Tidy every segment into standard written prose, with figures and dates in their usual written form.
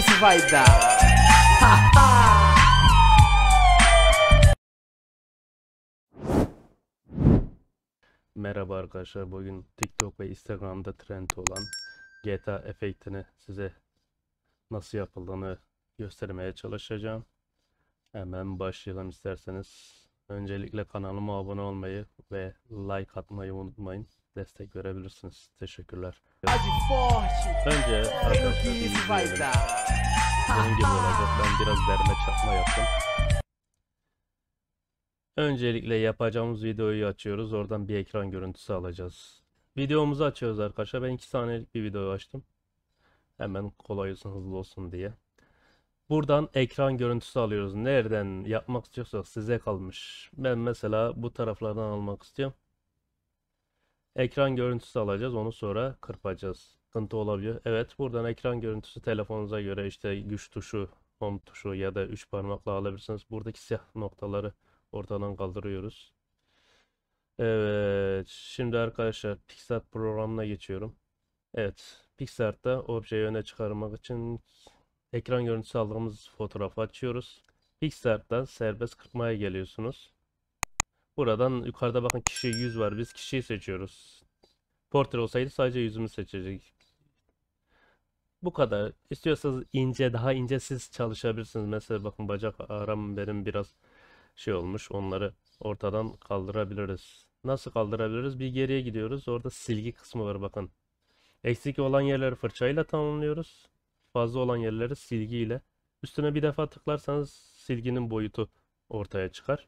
isso vai dar. Merhaba arkadaşlar, bugün TikTok ve Instagram'da trend olan GTA efektini size nasıl yapıldığını göstermeye çalışacağım. Hemen başlayalım isterseniz. Öncelikle kanalıma abone olmayı ve like atmayı unutmayın. Destek verebilirsiniz. Teşekkürler. Önce arkadaşlar izleyelim. Bunun gibi olacak. Ben biraz derme çatma yaptım. Öncelikle yapacağımız videoyu açıyoruz. Oradan bir ekran görüntüsü alacağız. Videomuzu açıyoruz arkadaşlar. Ben 2 saniyelik bir video açtım. Hemen kolay olsun, hızlı olsun diye. Buradan ekran görüntüsü alıyoruz. Nereden yapmak istiyorsak size kalmış. Ben mesela bu taraflardan almak istiyorum. Ekran görüntüsü alacağız. Onu sonra kırpacağız. Sıkıntı olabiliyor. Evet, buradan ekran görüntüsü telefonunuza göre işte güç tuşu, home tuşu ya da 3 parmakla alabilirsiniz. Buradaki siyah noktaları ortadan kaldırıyoruz. Evet, şimdi arkadaşlar PicsArt programına geçiyorum. Evet, PicsArt'ta objeyi öne çıkarmak için ekran görüntüsü aldığımız fotoğrafı açıyoruz. PicsArt'tan serbest kırpmaya geliyorsunuz. Buradan yukarıda bakın kişi yüz var. Biz kişiyi seçiyoruz. Portre olsaydı sadece yüzümü seçecek. Bu kadar. İstiyorsanız ince, daha ince siz çalışabilirsiniz. Mesela bakın bacak aram benim biraz şey olmuş. Onları ortadan kaldırabiliriz. Nasıl kaldırabiliriz? Bir geriye gidiyoruz. Orada silgi kısmı var bakın. Eksik olan yerleri fırçayla tamamlıyoruz. Fazla olan yerleri silgiyle. Üstüne bir defa tıklarsanız silginin boyutu ortaya çıkar.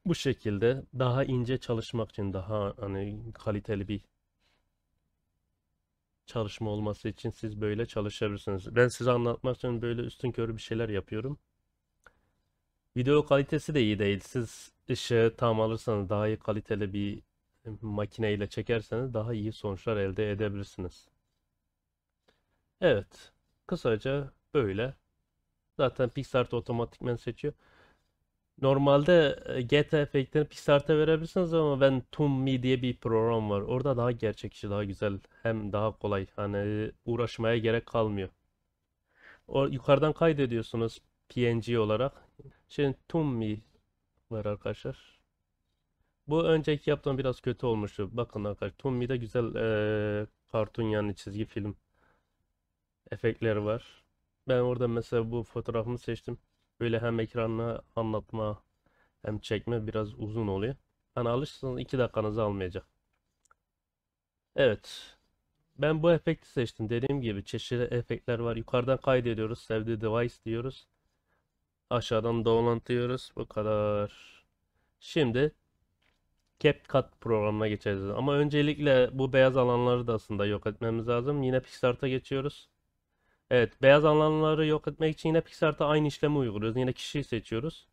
Bu şekilde daha ince çalışmak için, daha hani kaliteli bir çalışma olması için siz böyle çalışabilirsiniz. Ben size anlatmak için böyle üstünkörü bir şeyler yapıyorum. Video kalitesi de iyi değil. Siz ışığı tam alırsanız, daha iyi kaliteli bir makineyle çekerseniz daha iyi sonuçlar elde edebilirsiniz. Evet. Kısaca böyle. Zaten PicsArt otomatikman seçiyor. Normalde GTA efektini PicsArt'a verebilirsiniz ama ben ToonMe diye bir program var. Orada daha gerçekçi, daha güzel, hem daha kolay. Hani uğraşmaya gerek kalmıyor. O yukarıdan kaydediyorsunuz PNG olarak. Şimdi ToonMe var arkadaşlar. Bu önceki yaptığım biraz kötü olmuştu. Bakın arkadaşlar, ToonMe'de güzel kartun yani çizgi film efektleri var. Ben orada mesela bu fotoğrafımı seçtim. Böyle hem ekranla anlatma hem çekme biraz uzun oluyor. Hani alışırsanız 2 dakikanızı almayacak. Evet. Ben bu efekti seçtim. Dediğim gibi çeşitli efektler var. Yukarıdan kaydediyoruz. Save the device diyoruz. Aşağıdan download diyoruz. Bu kadar. Şimdi CapCut programına geçeceğiz. Ama öncelikle bu beyaz alanları da aslında yok etmemiz lazım. Yine PicsArt'a geçiyoruz. Evet, beyaz alanları yok etmek için yine PicsArt'a aynı işlemi uyguluyoruz. Yine kişiyi seçiyoruz.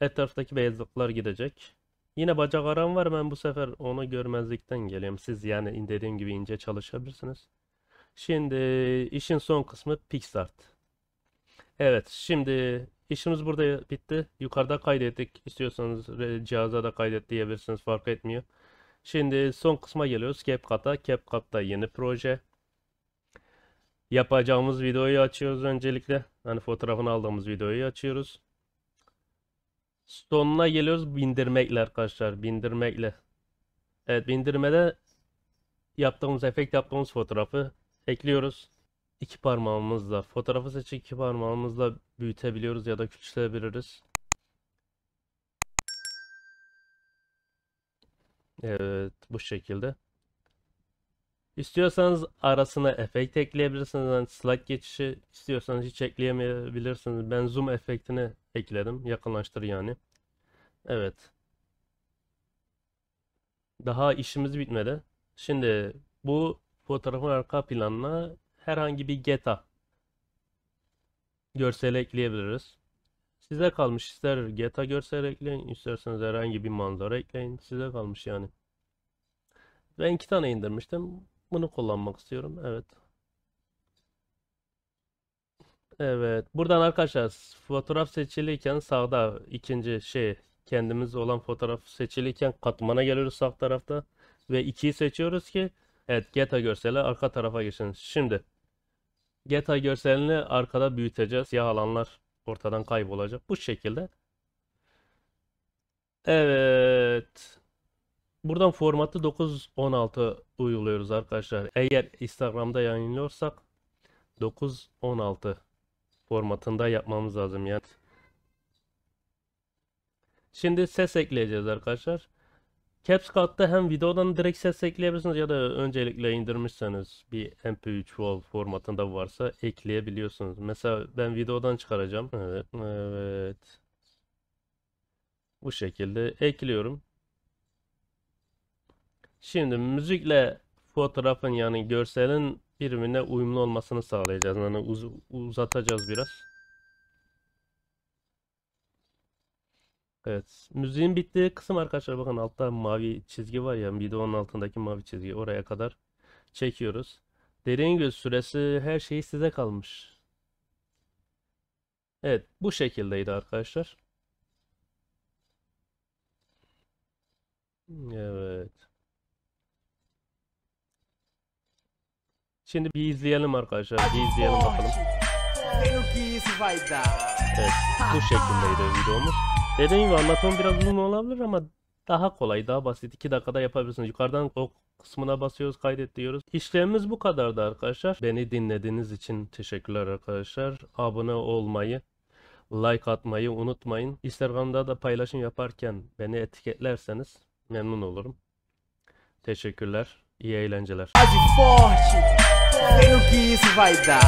Etraftaki beyazlıklar gidecek. Yine bacak aram var. Ben bu sefer onu görmezlikten geliyorum. Siz yani dediğim gibi ince çalışabilirsiniz. Şimdi işin son kısmı PicsArt. Evet, şimdi işimiz burada bitti. Yukarıda kaydettik. İstiyorsanız cihaza da kaydet diyebilirsiniz. Fark etmiyor. Şimdi son kısma geliyoruz. CapCut'a. CapCut'ta yeni proje. Yapacağımız videoyu açıyoruz öncelikle. Hani fotoğrafını aldığımız videoyu açıyoruz. Sonuna geliyoruz bindirmekle arkadaşlar. Bindirmekle. Evet, bindirmede yaptığımız efekt yaptığımız fotoğrafı ekliyoruz. İki parmağımızla fotoğrafı seçip iki parmağımızla büyütebiliyoruz ya da küçültebiliriz. Evet, bu şekilde. İstiyorsanız arasına efekt ekleyebilirsiniz. Yani slide geçişi istiyorsanız hiç ekleyemeyebilirsiniz. Ben zoom efektini ekledim. Yakınlaştır yani. Evet. Daha işimiz bitmedi. Şimdi bu fotoğrafın arka planına herhangi bir GTA görseli ekleyebiliriz. Size kalmış. İster GTA görsel ekleyin, isterseniz herhangi bir manzara ekleyin. Size kalmış yani. Ben 2 tane indirmiştim. Bunu kullanmak istiyorum. Evet. Evet. Buradan arkadaşlar fotoğraf seçiliyken sağda ikinci şey, kendimiz olan fotoğraf seçiliyken katmana geliyoruz sağ tarafta ve 2'yi seçiyoruz ki evet GTA görseli arka tarafa geçsin. Şimdi GTA görselini arkada büyüteceğiz. Siyah alanlar ortadan kaybolacak. Bu şekilde. Evet. Buradan formatı 9:16 uyguluyoruz arkadaşlar. Eğer Instagram'da yayınlıyorsak 9:16 formatında yapmamız lazım yani. Şimdi ses ekleyeceğiz arkadaşlar. CapCut'ta hem videodan direkt ses ekleyebilirsiniz ya da öncelikle indirmişseniz bir MP3 WAV formatında varsa ekleyebiliyorsunuz. Mesela ben videodan çıkaracağım. Evet, evet. Bu şekilde ekliyorum. Şimdi müzikle fotoğrafın yani görselin birbirine uyumlu olmasını sağlayacağız. Yani uzatacağız biraz. Evet. Müziğin bittiği kısım arkadaşlar bakın altta mavi çizgi var ya videonun altındaki mavi çizgi oraya kadar çekiyoruz. Dediğim gibi süresi her şeyi size kalmış. Evet bu şekildeydi arkadaşlar. Evet. Şimdi bir izleyelim arkadaşlar. Bir izleyelim bakalım. Vem o que isso vai dar? Evet bu şekildeydi videomuz. Dediğim gibi anlatım biraz uzun olabilir ama daha kolay, daha basit. 2 dakikada yapabilirsiniz. Yukarıdan o kısmına basıyoruz, kaydet diyoruz. İşlemimiz bu kadardı arkadaşlar. Beni dinlediğiniz için teşekkürler arkadaşlar. Abone olmayı, like atmayı unutmayın. Instagram'da da paylaşım yaparken beni etiketlerseniz memnun olurum. Teşekkürler. İyi eğlenceler. Quase forte, vem o que isso vai dar.